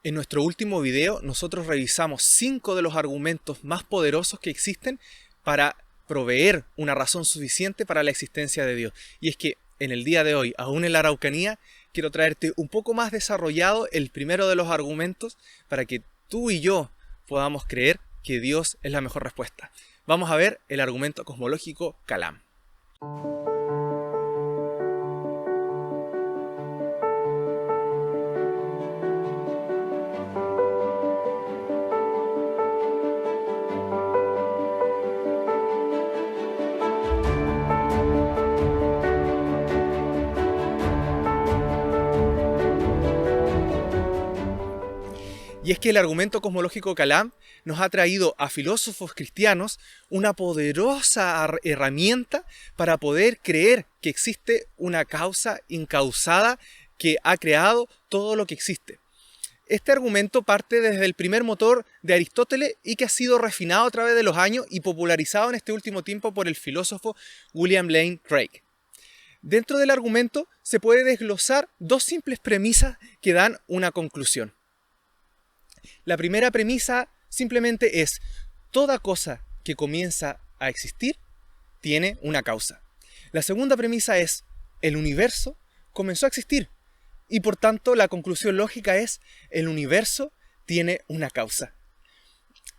En nuestro último video nosotros revisamos 5 de los argumentos más poderosos que existen para proveer una razón suficiente para la existencia de Dios. Y es que en el día de hoy, aún en la Araucanía, quiero traerte un poco más desarrollado el primero de los argumentos para que tú y yo podamos creer que Dios es la mejor respuesta. Vamos a ver el argumento cosmológico Kalam. Y es que el argumento cosmológico Kalam nos ha traído a filósofos cristianos una poderosa herramienta para poder creer que existe una causa incausada que ha creado todo lo que existe. Este argumento parte desde el primer motor de Aristóteles y que ha sido refinado a través de los años y popularizado en este último tiempo por el filósofo William Lane Craig. Dentro del argumento se puede desglosar dos simples premisas que dan una conclusión. La primera premisa simplemente es: toda cosa que comienza a existir tiene una causa. La segunda premisa es: el universo comenzó a existir y por tanto la conclusión lógica es: el universo tiene una causa.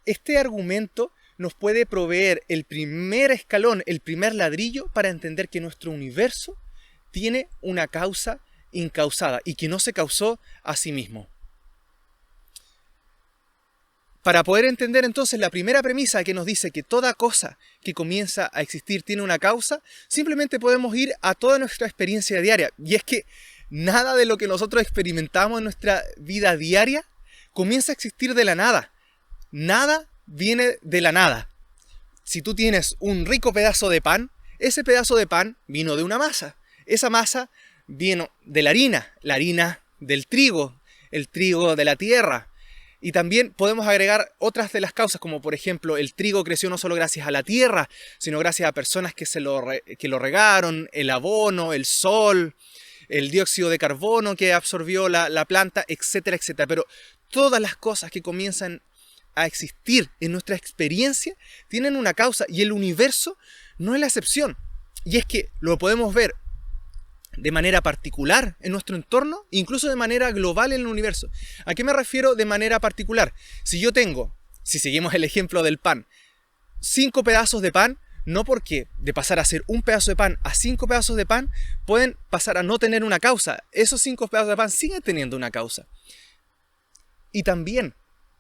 Este argumento nos puede proveer el primer escalón, el primer ladrillo para entender que nuestro universo tiene una causa incausada y que no se causó a sí mismo. Para poder entender entonces la primera premisa que nos dice que toda cosa que comienza a existir tiene una causa, simplemente podemos ir a toda nuestra experiencia diaria. Y es que nada de lo que nosotros experimentamos en nuestra vida diaria comienza a existir de la nada. Nada viene de la nada. Si tú tienes un rico pedazo de pan, ese pedazo de pan vino de una masa. Esa masa vino de la harina del trigo, el trigo de la tierra. Y también podemos agregar otras de las causas, como por ejemplo el trigo creció no solo gracias a la tierra, sino gracias a personas que lo regaron, el abono, el sol, el dióxido de carbono que absorbió la planta, etcétera, etcétera. Pero todas las cosas que comienzan a existir en nuestra experiencia tienen una causa y el universo no es la excepción. Y es que lo podemos ver de manera particular en nuestro entorno, incluso de manera global en el universo. ¿A qué me refiero de manera particular? Si yo tengo, si seguimos el ejemplo del pan, 5 pedazos de pan, no porque de pasar a ser un pedazo de pan a 5 pedazos de pan, pueden pasar a no tener una causa. Esos 5 pedazos de pan siguen teniendo una causa. Y también,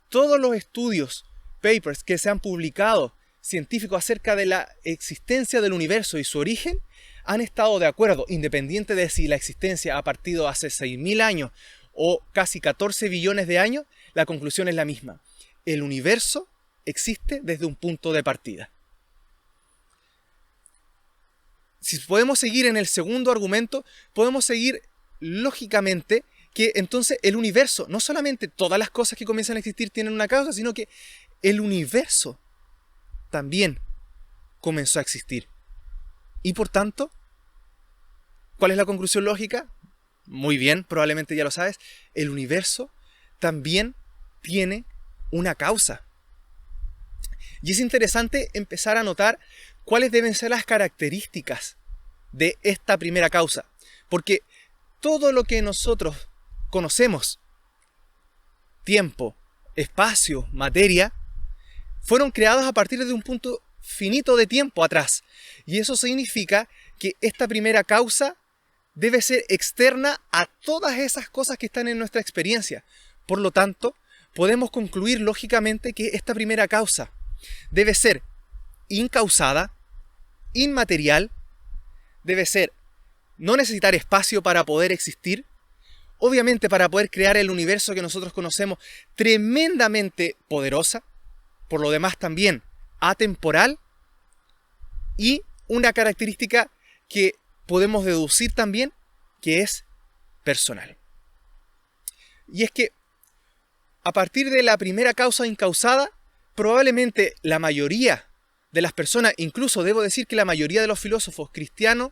todos los estudios, papers que se han publicado, científicos acerca de la existencia del universo y su origen, han estado de acuerdo, independiente de si la existencia ha partido hace 6.000 años o casi 14 billones de años, la conclusión es la misma. El universo existe desde un punto de partida. Si podemos seguir en el segundo argumento, podemos seguir lógicamente que entonces el universo, no solamente todas las cosas que comienzan a existir tienen una causa, sino que el universo también comenzó a existir. Y por tanto, ¿cuál es la conclusión lógica? Muy bien, probablemente ya lo sabes. El universo también tiene una causa. Y es interesante empezar a notar cuáles deben ser las características de esta primera causa. Porque todo lo que nosotros conocemos, tiempo, espacio, materia, fueron creados a partir de un punto finito de tiempo atrás. Y eso significa que esta primera causa debe ser externa a todas esas cosas que están en nuestra experiencia. Por lo tanto, podemos concluir lógicamente que esta primera causa debe ser incausada, inmaterial, debe ser no necesitar espacio para poder existir, obviamente para poder crear el universo que nosotros conocemos, tremendamente poderosa, por lo demás también atemporal, y una característica que podemos deducir también, que es personal. Y es que a partir de la primera causa incausada, probablemente la mayoría de las personas, incluso debo decir que la mayoría de los filósofos cristianos,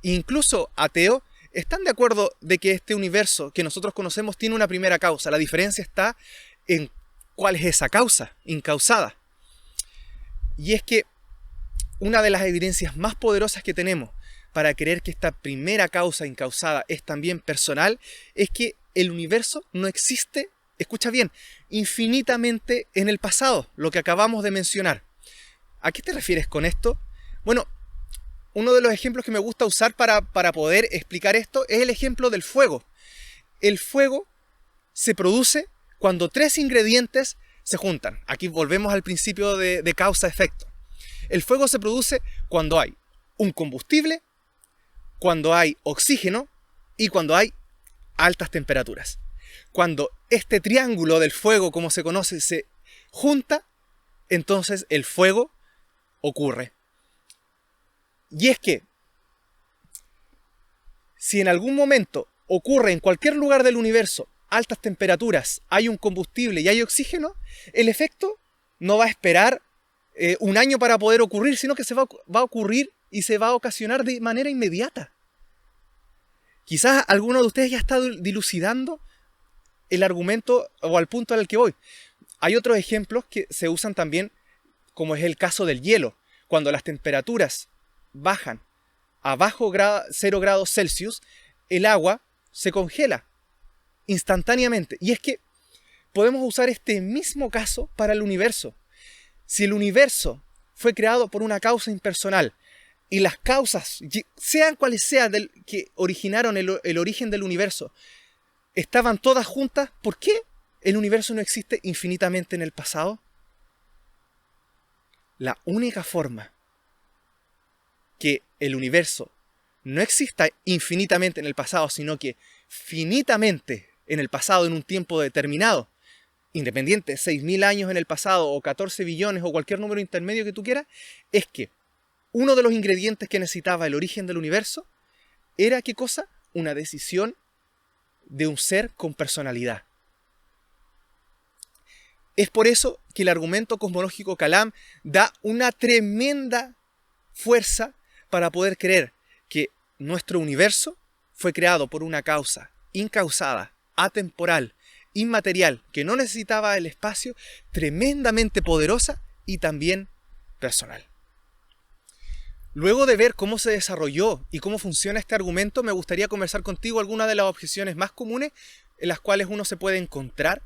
incluso ateos, están de acuerdo de que este universo que nosotros conocemos tiene una primera causa. La diferencia está en cuál es esa causa, incausada. Y es que una de las evidencias más poderosas que tenemos para creer que esta primera causa incausada es también personal, es que el universo no existe, escucha bien, infinitamente en el pasado, lo que acabamos de mencionar. ¿A qué te refieres con esto? Bueno, uno de los ejemplos que me gusta usar para poder explicar esto es el ejemplo del fuego. El fuego se produce cuando tres ingredientes se juntan. Aquí volvemos al principio de causa-efecto. El fuego se produce cuando hay un combustible, cuando hay oxígeno y cuando hay altas temperaturas. Cuando este triángulo del fuego, como se conoce, se junta, entonces el fuego ocurre. Y es que, si en algún momento ocurre en cualquier lugar del universo altas temperaturas, hay un combustible y hay oxígeno, el efecto no va a esperar un año para poder ocurrir, sino que se va a ocurrir y se va a ocasionar de manera inmediata. Quizás alguno de ustedes ya está dilucidando el argumento o al punto al que voy. Hay otros ejemplos que se usan también, como es el caso del hielo. Cuando las temperaturas bajan a bajo 0 grados Celsius, el agua se congela instantáneamente. Y es que podemos usar este mismo caso para el universo. Si el universo fue creado por una causa impersonal y las causas, sean cuales sean que originaron el origen del universo, estaban todas juntas, ¿por qué el universo no existe infinitamente en el pasado? La única forma que el universo no exista infinitamente en el pasado, sino que finitamente en el pasado, en un tiempo determinado, independiente, 6.000 años en el pasado, o 14 billones, o cualquier número intermedio que tú quieras, es que uno de los ingredientes que necesitaba el origen del universo era, ¿qué cosa? Una decisión de un ser con personalidad. Es por eso que el argumento cosmológico Kalam da una tremenda fuerza para poder creer que nuestro universo fue creado por una causa incausada, atemporal, inmaterial, que no necesitaba el espacio, tremendamente poderosa y también personal. Luego de ver cómo se desarrolló y cómo funciona este argumento, me gustaría conversar contigo algunas de las objeciones más comunes en las cuales uno se puede encontrar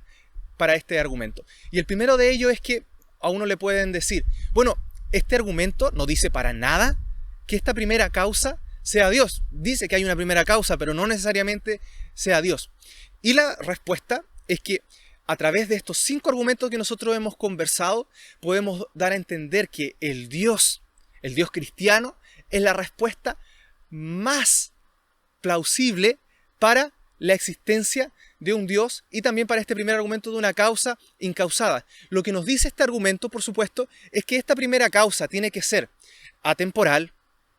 para este argumento. Y el primero de ellos es que a uno le pueden decir, bueno, este argumento no dice para nada que esta primera causa sea Dios. Dice que hay una primera causa, pero no necesariamente sea Dios. Y la respuesta es que a través de estos 5 argumentos que nosotros hemos conversado, podemos dar a entender que el Dios cristiano, es la respuesta más plausible para la existencia de un Dios y también para este primer argumento de una causa incausada. Lo que nos dice este argumento, por supuesto, es que esta primera causa tiene que ser atemporal,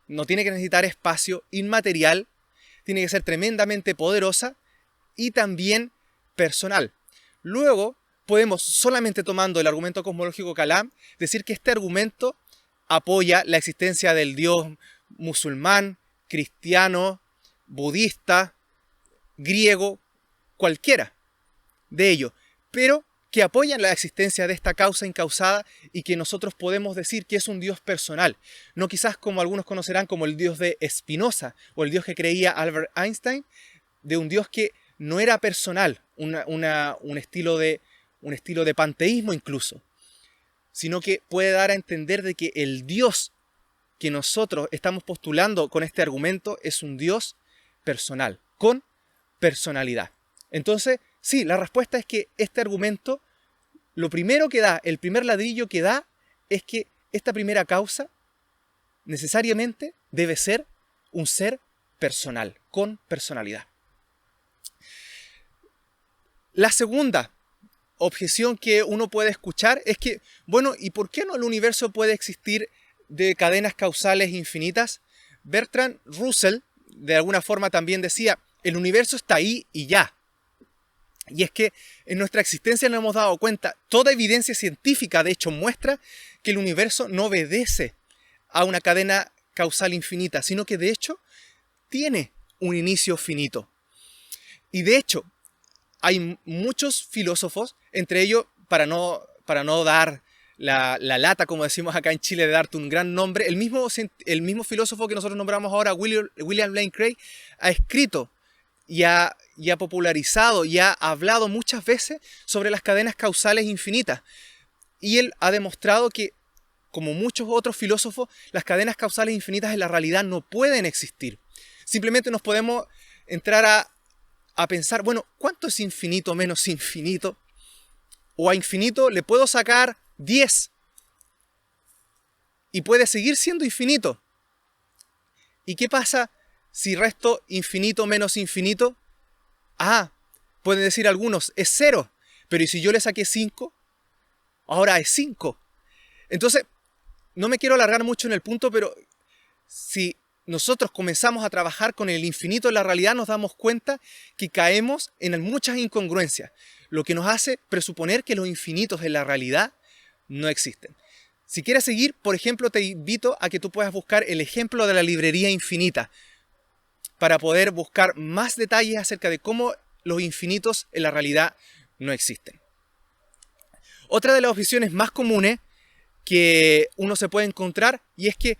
no tiene que necesitar espacio, inmaterial, tiene que ser tremendamente poderosa y también personal. Luego, podemos, solamente tomando el argumento cosmológico Kalam, decir que este argumento apoya la existencia del Dios musulmán, cristiano, budista, griego, cualquiera de ellos, pero que apoyan la existencia de esta causa incausada y que nosotros podemos decir que es un Dios personal, no quizás como algunos conocerán como el Dios de Spinoza o el Dios que creía Albert Einstein, de un Dios que no era personal, un estilo de panteísmo incluso, sino que puede dar a entender de que el Dios que nosotros estamos postulando con este argumento es un Dios personal, con personalidad. Entonces, sí, la respuesta es que este argumento, lo primero que da, el primer ladrillo que da, es que esta primera causa necesariamente debe ser un ser personal, con personalidad. La segunda objeción que uno puede escuchar es que, bueno, ¿y por qué no el universo puede existir de cadenas causales infinitas? Bertrand Russell, de alguna forma también decía, el universo está ahí y ya. Y es que en nuestra existencia nos hemos dado cuenta, toda evidencia científica de hecho muestra que el universo no obedece a una cadena causal infinita, sino que de hecho tiene un inicio finito. Y de hecho, hay muchos filósofos, entre ellos, para no dar la lata, como decimos acá en Chile, de darte un gran nombre, el mismo filósofo que nosotros nombramos ahora, William Lane Craig, ha escrito y ha popularizado y ha hablado muchas veces sobre las cadenas causales infinitas. Y él ha demostrado que, como muchos otros filósofos, las cadenas causales infinitas en la realidad no pueden existir. Simplemente nos podemos entrar a pensar, bueno, ¿cuánto es infinito menos infinito? O a infinito le puedo sacar 10 y puede seguir siendo infinito. ¿Y qué pasa si resto infinito menos infinito? Pueden decir algunos, es 0. Pero ¿y si yo le saqué 5? Ahora es 5. Entonces, no me quiero alargar mucho en el punto, pero si nosotros comenzamos a trabajar con el infinito en la realidad, nos damos cuenta que caemos en muchas incongruencias, lo que nos hace presuponer que los infinitos en la realidad no existen. Si quieres seguir, por ejemplo, te invito a que tú puedas buscar el ejemplo de la librería infinita para poder buscar más detalles acerca de cómo los infinitos en la realidad no existen. Otra de las opciones más comunes que uno se puede encontrar, y es que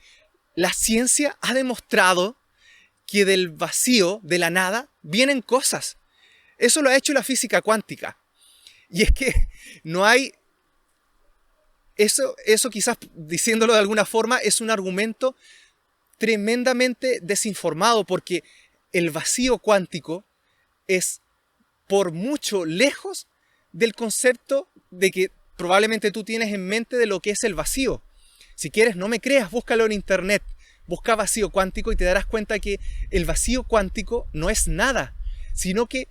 la ciencia ha demostrado que del vacío, de la nada, vienen cosas. Eso lo ha hecho la física cuántica. Y es que no hay... Eso quizás, diciéndolo de alguna forma, es un argumento tremendamente desinformado, porque el vacío cuántico es por mucho lejos del concepto de que probablemente tú tienes en mente de lo que es el vacío. Si quieres, no me creas, búscalo en internet, busca vacío cuántico y te darás cuenta que el vacío cuántico no es nada, sino que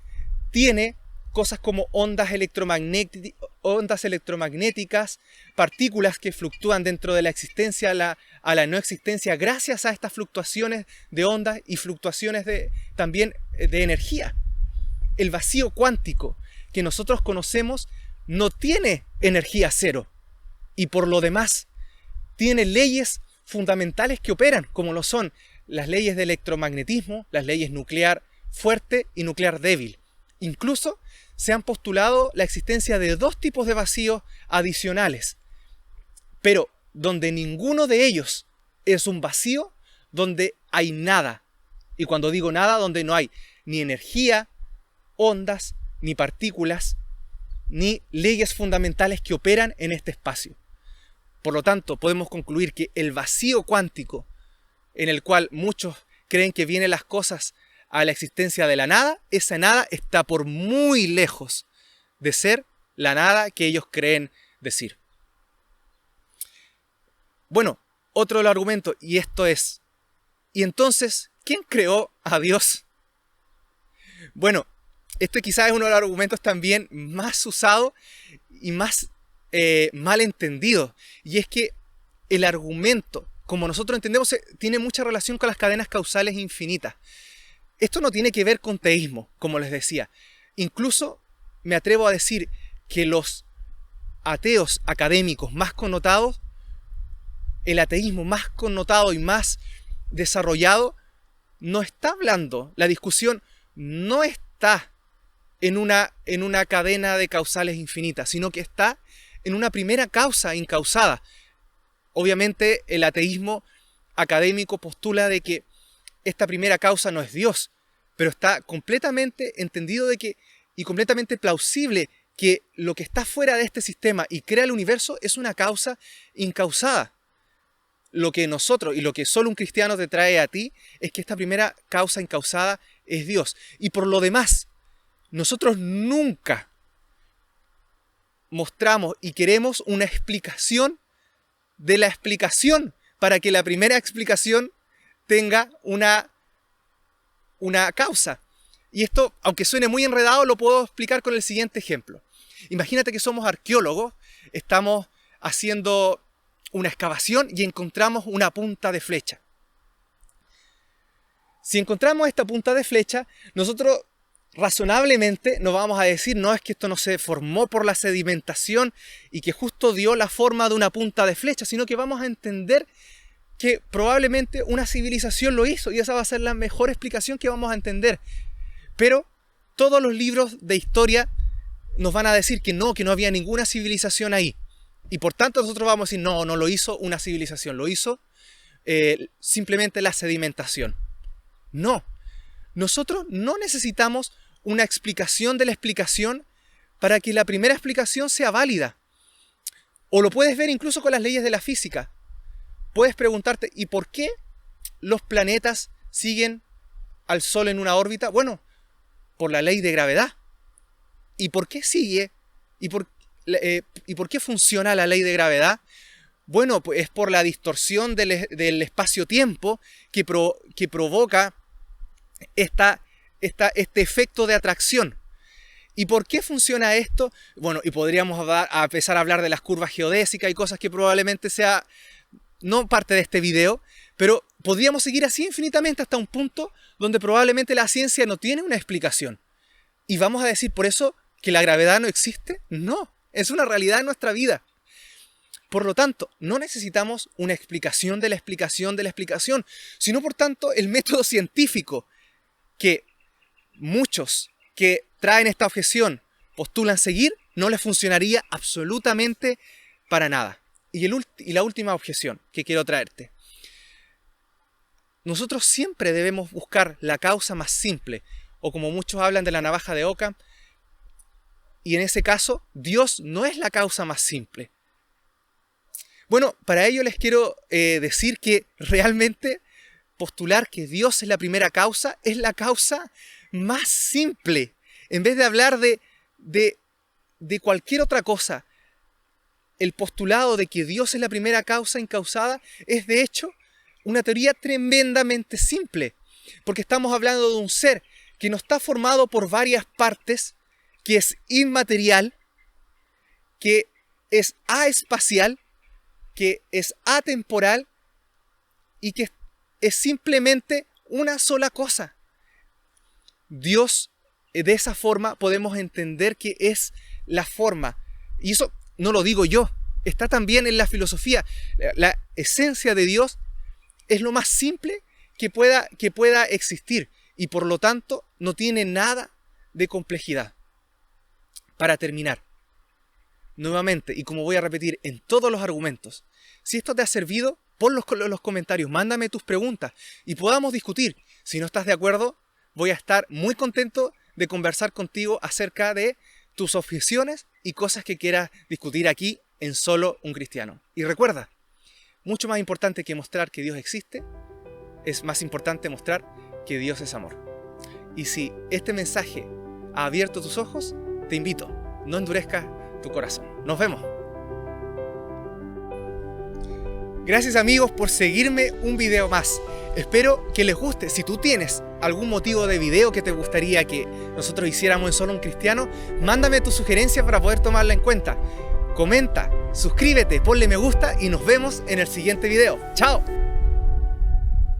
tiene cosas como ondas electromagnéticas, partículas que fluctúan dentro de la existencia a la no existencia gracias a estas fluctuaciones de ondas y fluctuaciones también de energía. El vacío cuántico que nosotros conocemos no tiene energía cero y por lo demás tiene leyes fundamentales que operan, como lo son las leyes de electromagnetismo, las leyes nuclear fuerte y nuclear débil. Incluso se han postulado la existencia de 2 tipos de vacíos adicionales, pero donde ninguno de ellos es un vacío, donde hay nada. Y cuando digo nada, donde no hay ni energía, ondas, ni partículas, ni leyes fundamentales que operan en este espacio. Por lo tanto, podemos concluir que el vacío cuántico, en el cual muchos creen que vienen las cosas a la existencia de la nada, esa nada está por muy lejos de ser la nada que ellos creen decir. Bueno, otro de los argumentos, y esto es, ¿y entonces quién creó a Dios? Bueno, este quizás es uno de los argumentos también más usados y más mal entendido. Y es que el argumento, como nosotros entendemos, tiene mucha relación con las cadenas causales infinitas. Esto no tiene que ver con teísmo, como les decía. Incluso me atrevo a decir que los ateos académicos más connotados, el ateísmo más connotado y más desarrollado, no está hablando, la discusión no está en una cadena de causales infinitas, sino que está en una primera causa incausada. Obviamente el ateísmo académico postula de que esta primera causa no es Dios, pero está completamente entendido de que, y completamente plausible, que lo que está fuera de este sistema y crea el universo es una causa incausada. Lo que nosotros, y lo que solo un cristiano te trae a ti, es que esta primera causa incausada es Dios. Y por lo demás, nosotros nunca mostramos y queremos una explicación de la explicación para que la primera explicación tenga una causa. Y esto, aunque suene muy enredado, lo puedo explicar con el siguiente ejemplo. Imagínate que somos arqueólogos, estamos haciendo una excavación y encontramos una punta de flecha. Si encontramos esta punta de flecha, nosotros razonablemente nos vamos a decir, no, es que esto no se formó por la sedimentación y que justo dio la forma de una punta de flecha, sino que vamos a entender porque probablemente una civilización lo hizo y esa va a ser la mejor explicación que vamos a entender. Pero todos los libros de historia nos van a decir que no había ninguna civilización ahí. Y por tanto nosotros vamos a decir, no lo hizo una civilización, lo hizo simplemente la sedimentación. No, nosotros no necesitamos una explicación de la explicación para que la primera explicación sea válida. O lo puedes ver incluso con las leyes de la física. Puedes preguntarte, ¿y por qué los planetas siguen al Sol en una órbita? Bueno, por la ley de gravedad. ¿Y por qué sigue? ¿Y por qué funciona la ley de gravedad? Bueno, pues es por la distorsión del espacio-tiempo que provoca este efecto de atracción. ¿Y por qué funciona esto? Bueno, y podríamos empezar a hablar de las curvas geodésicas y cosas que probablemente sea no parte de este video, pero podríamos seguir así infinitamente hasta un punto donde probablemente la ciencia no tiene una explicación. ¿Y vamos a decir por eso que la gravedad no existe? No, es una realidad en nuestra vida. Por lo tanto, no necesitamos una explicación de la explicación de la explicación, sino por tanto el método científico que muchos que traen esta objeción postulan seguir, no les funcionaría absolutamente para nada. Y la última objeción que quiero traerte. Nosotros siempre debemos buscar la causa más simple, o como muchos hablan de la navaja de Occam, y en ese caso, Dios no es la causa más simple. Bueno, para ello les quiero decir que realmente postular que Dios es la primera causa es la causa más simple. En vez de hablar de cualquier otra cosa, el postulado de que Dios es la primera causa incausada es de hecho una teoría tremendamente simple, porque estamos hablando de un ser que no está formado por varias partes, que es inmaterial, que es aespacial, que es atemporal y que es simplemente una sola cosa. Dios, de esa forma podemos entender que es la forma, y eso no lo digo yo, está también en la filosofía. La esencia de Dios es lo más simple que pueda existir y por lo tanto no tiene nada de complejidad. Para terminar, nuevamente, y como voy a repetir en todos los argumentos, si esto te ha servido, ponlos en los comentarios, mándame tus preguntas y podamos discutir. Si no estás de acuerdo, voy a estar muy contento de conversar contigo acerca de tus objeciones y cosas que quieras discutir aquí en Solo un Cristiano. Y recuerda, mucho más importante que mostrar que Dios existe, es más importante mostrar que Dios es amor. Y si este mensaje ha abierto tus ojos, te invito, no endurezcas tu corazón. Nos vemos. Gracias amigos por seguirme un video más. Espero que les guste. Si tú tienes algún motivo de video que te gustaría que nosotros hiciéramos en Solo un Cristiano, mándame tu sugerencia para poder tomarla en cuenta. Comenta, suscríbete, ponle me gusta y nos vemos en el siguiente video. ¡Chao!